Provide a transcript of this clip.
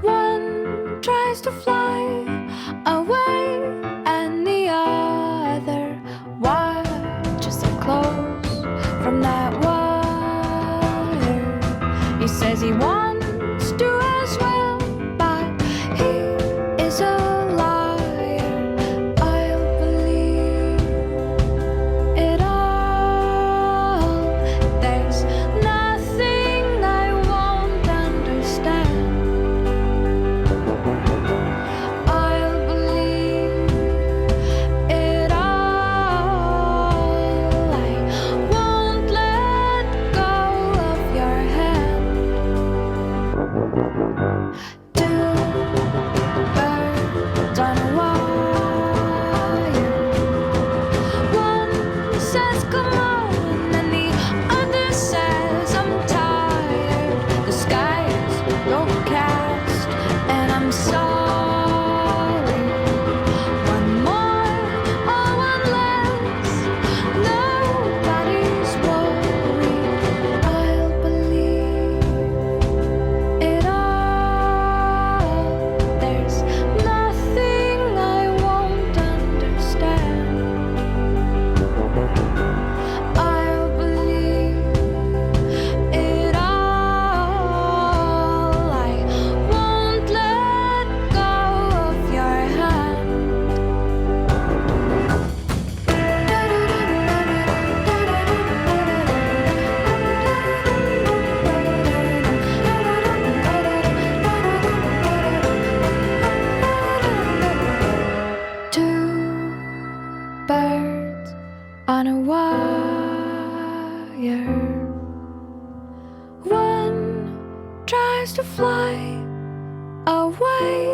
One tries to fly away, and the other watches it close from that wire. He says he wants to as well, but he is a liar. I'll believe it all. There's nothing I won't understand. I'll believe it all. I won't let go of your hand. Two birds on a wire. One says come on, and the other says I'm tired. The sky is overcast, and I'm sorry. One more or one less, nobody's worried. I'll believe it all. There's nothing I won't understand. I'll believe it all. I won't let go of your hand. Two birds on a wire. One tries to fly away,